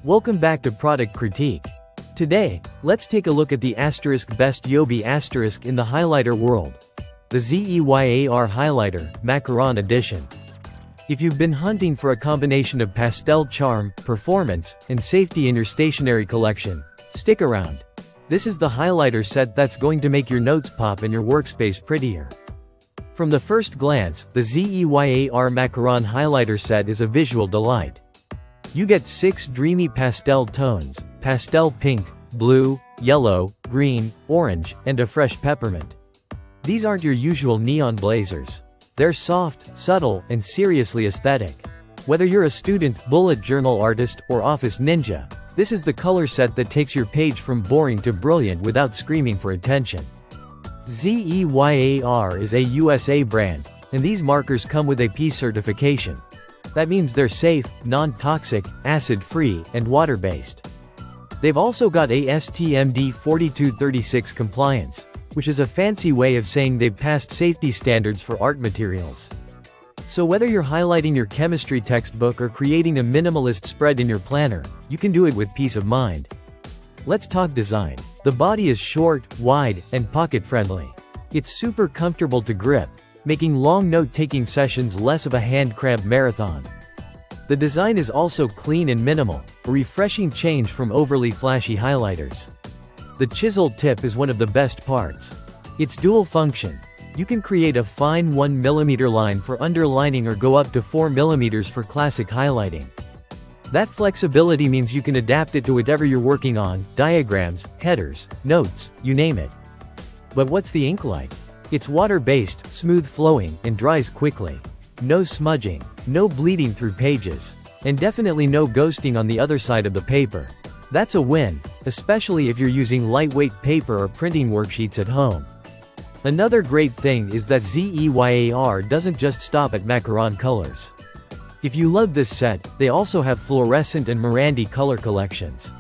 Welcome back to Product Critique. Today, let's take a look at the *Best Yobi * in the highlighter world. The ZEYAR Highlighter, Macaron Edition. If you've been hunting for a combination of pastel charm, performance, and safety in your stationery collection, stick around. This is the highlighter set that's going to make your notes pop and your workspace prettier. From the first glance, the ZEYAR Macaron Highlighter set is a visual delight. You get 6 dreamy pastel tones: pastel pink, blue, yellow, green, orange, and a fresh peppermint. These aren't your usual neon blazers. They're soft, subtle, and seriously aesthetic. Whether you're a student, bullet journal artist, or office ninja, this is the color set that takes your page from boring to brilliant without screaming for attention. ZEYAR is a USA brand, and these markers come with a P certification. That means they're safe, non-toxic, acid-free, and water-based. They've also got ASTM D4236 compliance, which is a fancy way of saying they've passed safety standards for art materials. So whether you're highlighting your chemistry textbook or creating a minimalist spread in your planner, you can do it with peace of mind. Let's talk design. The body is short, wide, and pocket-friendly. It's super comfortable to grip, making long note-taking sessions less of a hand-cramp marathon. The design is also clean and minimal, a refreshing change from overly flashy highlighters. The chisel tip is one of the best parts. It's dual function. You can create a fine 1mm line for underlining or go up to 4mm for classic highlighting. That flexibility means you can adapt it to whatever you're working on: diagrams, headers, notes, you name it. But what's the ink like? It's water-based, smooth-flowing, and dries quickly. No smudging, no bleeding through pages, and definitely no ghosting on the other side of the paper. That's a win, especially if you're using lightweight paper or printing worksheets at home. Another great thing is that ZEYAR doesn't just stop at macaron colors. If you love this set, they also have fluorescent and Morandi color collections.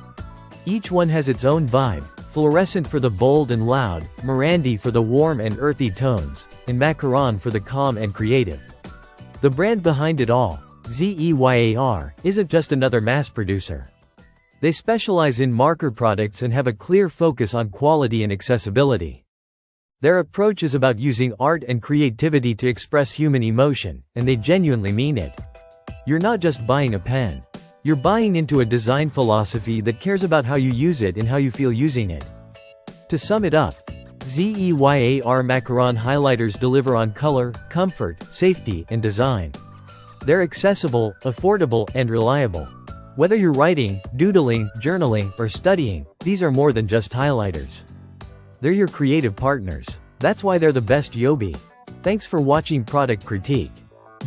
Each one has its own vibe: fluorescent for the bold and loud, Morandi for the warm and earthy tones, and macaron for the calm and creative. The brand behind it all, ZEYAR, isn't just another mass producer. They specialize in marker products and have a clear focus on quality and accessibility. Their approach is about using art and creativity to express human emotion, and they genuinely mean it. You're not just buying a pen. You're buying into a design philosophy that cares about how you use it and how you feel using it. To sum it up, ZEYAR Macaron highlighters deliver on color, comfort, safety, and design. They're accessible, affordable, and reliable. Whether you're writing, doodling, journaling, or studying, these are more than just highlighters. They're your creative partners. That's why they're the best Yobi. Thanks for watching Product Critique.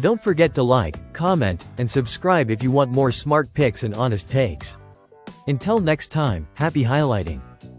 Don't forget to like, comment, and subscribe if you want more smart picks and honest takes. Until next time, happy highlighting.